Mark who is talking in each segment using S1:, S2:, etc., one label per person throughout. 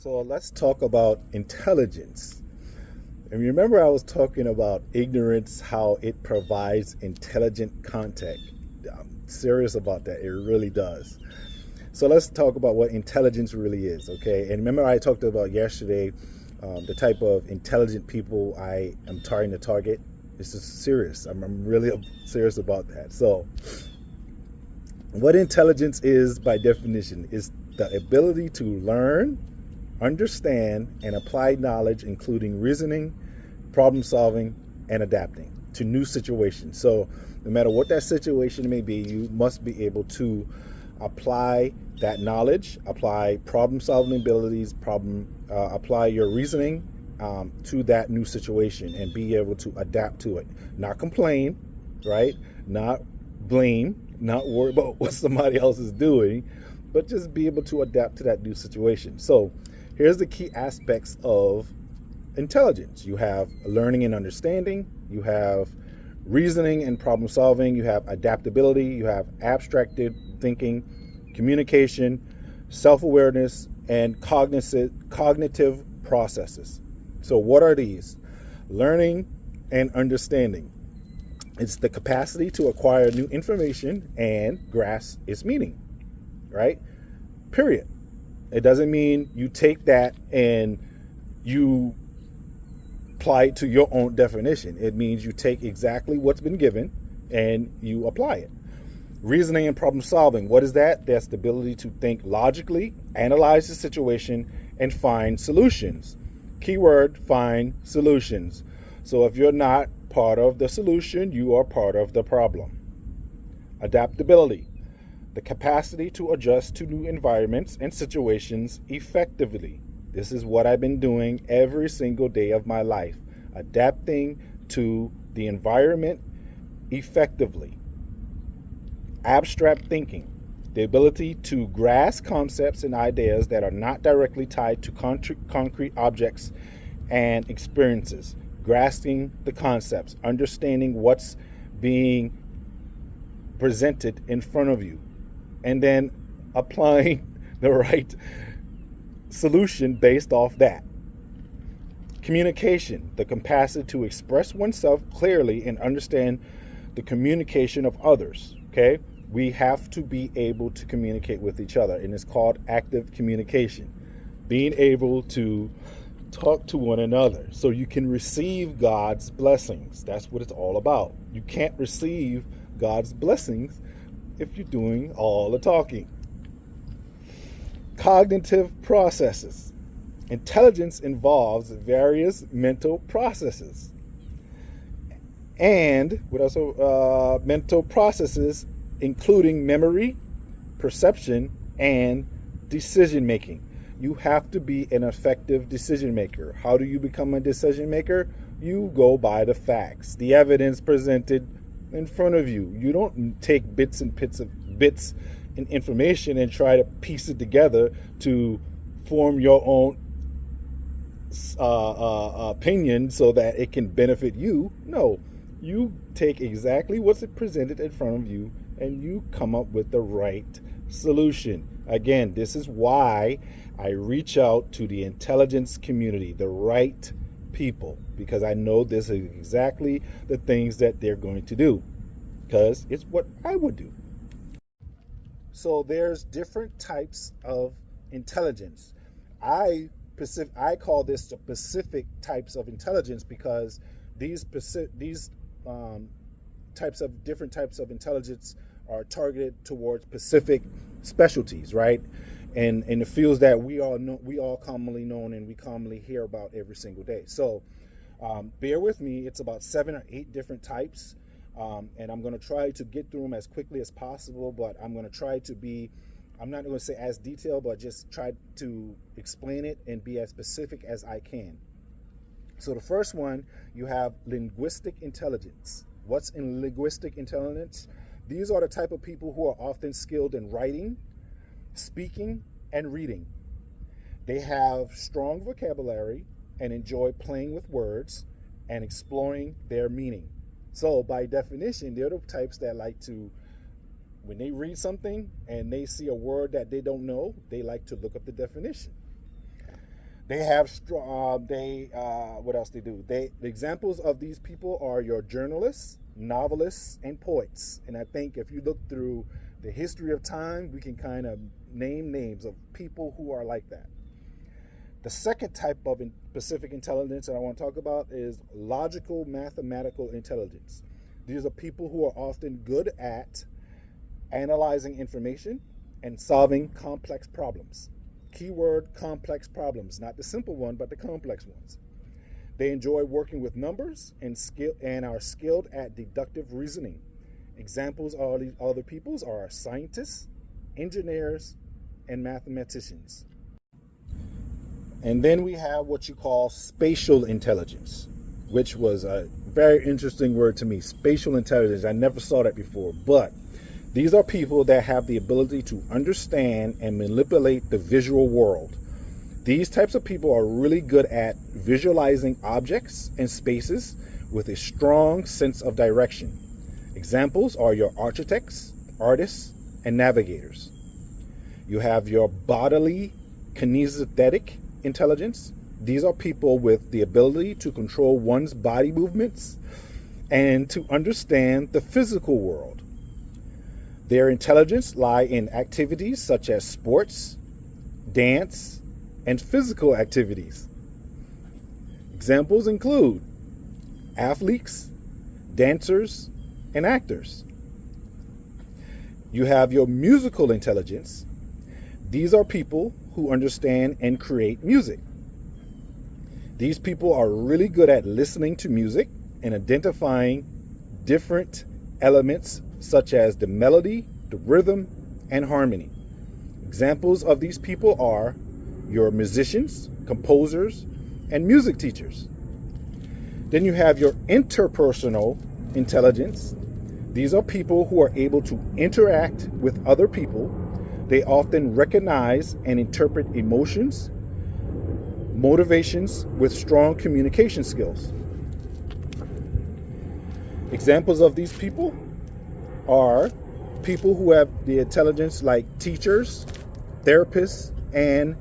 S1: So let's talk about intelligence. And remember, I was talking about ignorance, how it provides intelligent contact. I'm serious about that. It really does. So let's talk about what intelligence really is, okay? And remember, I talked about yesterday the type of intelligent people I am trying to target. This is serious. I'm really serious about that. So, what intelligence is, by definition, is the ability to learn, understand, and apply knowledge, including reasoning, problem solving, and adapting to new situations. So, no matter what that situation may be, you must be able to apply that knowledge, apply problem solving abilities, apply your reasoning to that new situation and be able to adapt to it. Not complain, right? Not blame, not worry about what somebody else is doing, but just be able to adapt to that new situation. So here's the key aspects of intelligence. You have learning and understanding, you have reasoning and problem solving, you have adaptability, you have abstracted thinking, communication, self-awareness, and cognitive processes. So what are these? Learning and understanding. It's the capacity to acquire new information and grasp its meaning, right? Period. It doesn't mean you take that and you apply it to your own definition. It means you take exactly what's been given and you apply it. Reasoning and problem solving. What is that? That's the ability to think logically, analyze the situation, and find solutions. Keyword, find solutions. So if you're not part of the solution, you are part of the problem. Adaptability. The capacity to adjust to new environments and situations effectively. This is what I've been doing every single day of my life. Adapting to the environment effectively. Abstract thinking, the ability to grasp concepts and ideas that are not directly tied to concrete objects and experiences. Grasping the concepts, understanding what's being presented in front of you, and then applying the right solution based off that. Communication, the capacity to express oneself clearly and understand the communication of others, okay? We have to be able to communicate with each other, and it's called active communication. Being able to talk to one another so you can receive God's blessings. That's what it's all about. You can't receive God's blessings if you're doing all the talking. Cognitive processes. Intelligence involves various mental processes. And what also mental processes including memory, perception, and decision making. You have to be an effective decision maker. How do you become a decision maker? You go by the facts, the evidence presented in front of you. You don't take bits and information and try to piece it together to form your own opinion so that it can benefit you. No, you take exactly what's presented in front of you and you come up with the right solution. Again, this is why I reach out to the intelligence community, the right people, because I know this is exactly the things that they're going to do, because it's what I would do. So there's different types of intelligence. I call this the specific types of intelligence because these different types of intelligence are targeted towards specific specialties, right? And in the fields that we all commonly known and we commonly hear about every single day. So bear with me. It's about 7 or 8 different types, and I'm going to try to get through them as quickly as possible. But I'm going to try to be, I'm not going to say as detailed, but just try to explain it and be as specific as I can. So the first one, you have linguistic intelligence. What's in linguistic intelligence? These are the type of people who are often skilled in writing, speaking, and reading. They have strong vocabulary and enjoy playing with words and exploring their meaning. So by definition, they're the types that like to, when they read something and they see a word that they don't know, they like to look up the definition. They have strong. What else they do? The examples of these people are your journalists, novelists, and poets. And I think if you look through the history of time, we can kind of name names of people who are like that. The second type of specific intelligence that I want to talk about is logical mathematical intelligence. These are people who are often good at analyzing information and solving complex problems. Keyword complex problems, not the simple one, but the complex ones. They enjoy working with numbers and are skilled at deductive reasoning. Examples of these other peoples are scientists, engineers, and mathematicians. And then we have what you call spatial intelligence, which was a very interesting word to me. Spatial intelligence, I never saw that before, but these are people that have the ability to understand and manipulate the visual world. These types of people are really good at visualizing objects and spaces with a strong sense of direction. Examples are your architects, artists, and navigators. You have your bodily kinesthetic intelligence. These are people with the ability to control one's body movements and to understand the physical world. Their intelligence lies in activities such as sports, dance, and physical activities. Examples include athletes, dancers, and actors. You have your musical intelligence. These are people who understand and create music. These people are really good at listening to music and identifying different elements such as the melody, the rhythm, and harmony. Examples of these people are your musicians, composers, and music teachers. Then you have your interpersonal intelligence. These are people who are able to interact with other people. They often recognize and interpret emotions, motivations with strong communication skills. Examples of these people are people who have the intelligence like teachers, therapists, and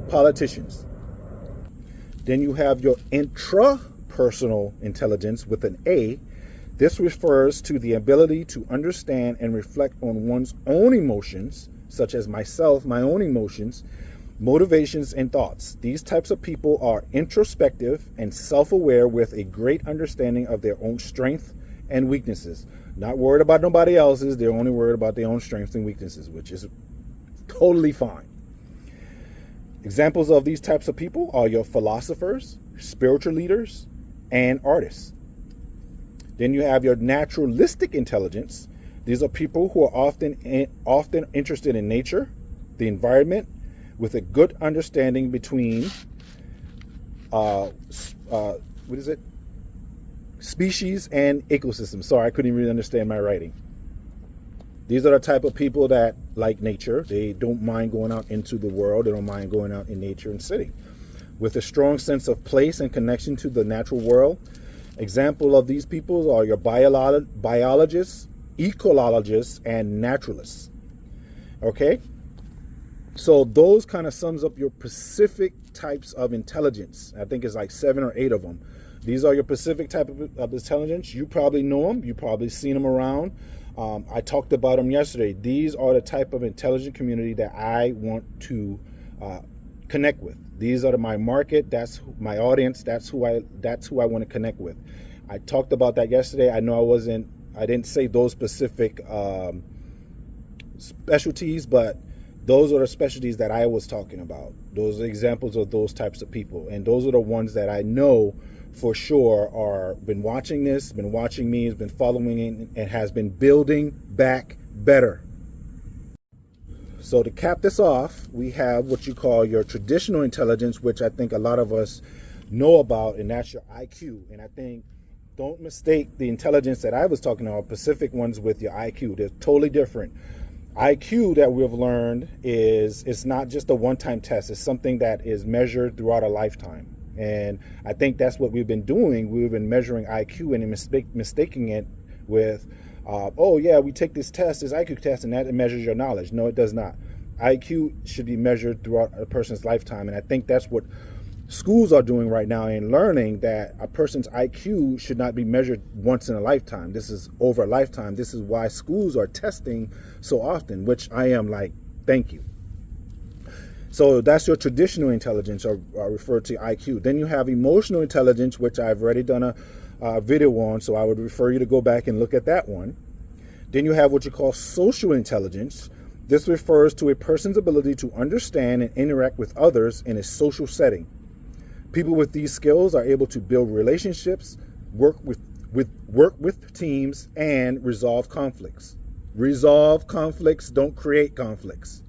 S1: politicians. Then you have your intrapersonal intelligence with an A. This refers to the ability to understand and reflect on one's own emotions, such as myself, my own emotions, motivations, and thoughts. These types of people are introspective and self-aware with a great understanding of their own strengths and weaknesses. Not worried about nobody else's, they're only worried about their own strengths and weaknesses, which is totally fine. Examples of these types of people are your philosophers, spiritual leaders, and artists. Then you have your naturalistic intelligence. These are people who are often interested in nature, the environment, with a good understanding between species and ecosystems. Sorry, I couldn't even understand my writing. These are the type of people that like nature. They don't mind going out into the world. They don't mind going out in nature and sitting. With a strong sense of place and connection to the natural world. Example of these people are your biologists, ecologists, and naturalists. Okay? So those kind of sums up your specific types of intelligence. I think it's like 7 or 8 of them. These are your specific type of intelligence. You probably know them. You've probably seen them around. I talked about them yesterday. These are the type of intelligent community that I want to connect with. These are my market. That's my audience. That's who I want to connect with. I talked about that yesterday. I know I didn't say those specific specialties, but those are the specialties that I was talking about. Those are examples of those types of people. And those are the ones that I know for sure are been watching this, been watching me, has been following it, and has been building back better. So to cap this off, we have what you call your traditional intelligence, which I think a lot of us know about, and that's your IQ. And I think don't mistake the intelligence that I was talking about, Pacific ones, with your IQ. They're totally different. IQ that we've learned is it's not just a one-time test. It's something that is measured throughout a lifetime. And I think that's what we've been doing. We've been measuring IQ and mistaking it with, oh yeah, we take this test, this IQ test, and that measures your knowledge. No, it does not. IQ should be measured throughout a person's lifetime. And I think that's what schools are doing right now in learning, that a person's IQ should not be measured once in a lifetime. This is over a lifetime. This is why schools are testing so often, which I am like, thank you. So that's your traditional intelligence, or referred to IQ. Then you have emotional intelligence, which I've already done a video on, so I would refer you to go back and look at that one. Then you have what you call social intelligence. This refers to a person's ability to understand and interact with others in a social setting. People with these skills are able to build relationships, work with teams, and resolve conflicts. Resolve conflicts, don't create conflicts.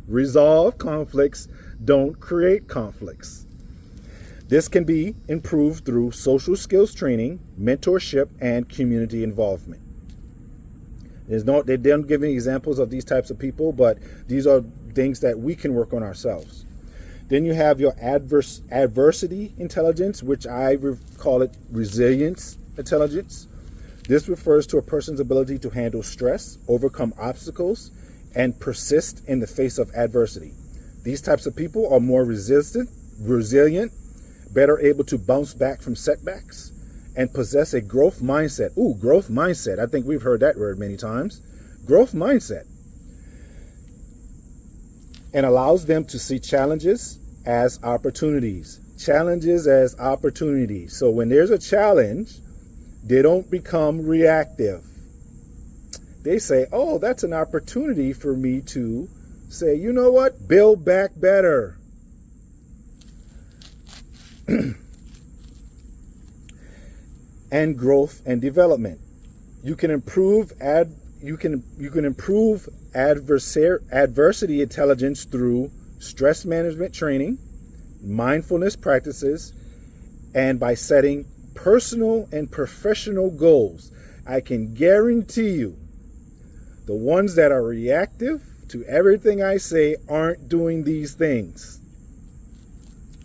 S1: Resolve conflicts, don't create conflicts. This can be improved through social skills training, mentorship, and community involvement. They don't give any examples of these types of people, but these are things that we can work on ourselves. Then you have your adversity intelligence, which I call it resilience intelligence. This refers to a person's ability to handle stress, overcome obstacles, and persist in the face of adversity. These types of people are more resilient, better able to bounce back from setbacks, and possess a growth mindset. Ooh, growth mindset. I think we've heard that word many times. Growth mindset. And allows them to see challenges as opportunities. Challenges as opportunities. So when there's a challenge, they don't become reactive. They say, oh, that's an opportunity for me to say, you know what? Build back better. And growth and development. You can improve adversity intelligence through stress management training, mindfulness practices, and by setting personal and professional goals. I can guarantee you, the ones that are reactive to everything I say aren't doing these things.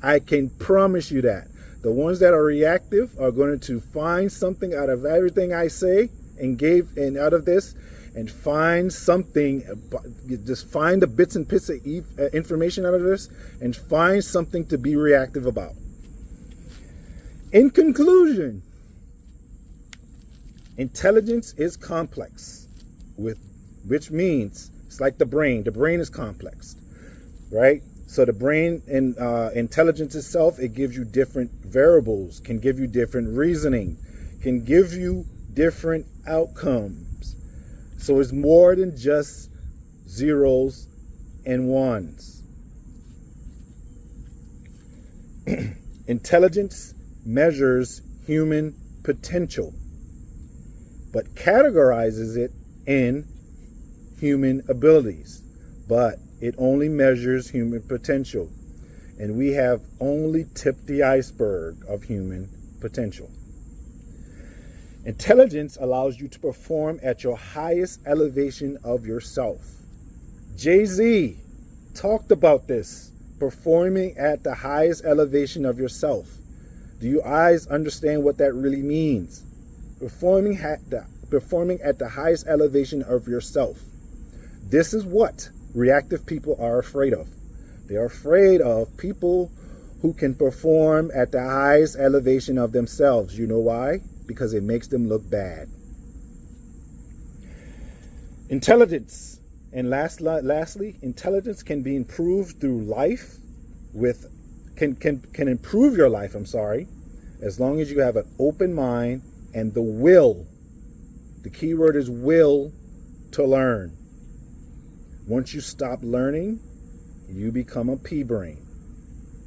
S1: I can promise you that. The ones that are reactive are going to find something out of everything I say and out of this, and find something, just find the bits and bits of information out of this, and find something to be reactive about. In conclusion, intelligence is complex, which means it's like the brain. The brain is complex, right? So the brain and intelligence itself, it gives you different variables, can give you different reasoning, can give you different outcomes. So it's more than just zeros and ones. Intelligence measures human potential, but categorizes it in human abilities. But it only measures human potential. And we have only tipped the iceberg of human potential. Intelligence allows you to perform at your highest elevation of yourself. Jay-Z talked about this, performing at the highest elevation of yourself. Do you guys understand what that really means? Performing at the highest elevation of yourself. This is what reactive people are afraid of. They are afraid of people who can perform at the highest elevation of themselves. You know why? Because it makes them look bad. Intelligence. And lastly, intelligence can be improved through life can improve your life, as long as you have an open mind and the will. The key word is will to learn. Once you stop learning, you become a pea brain.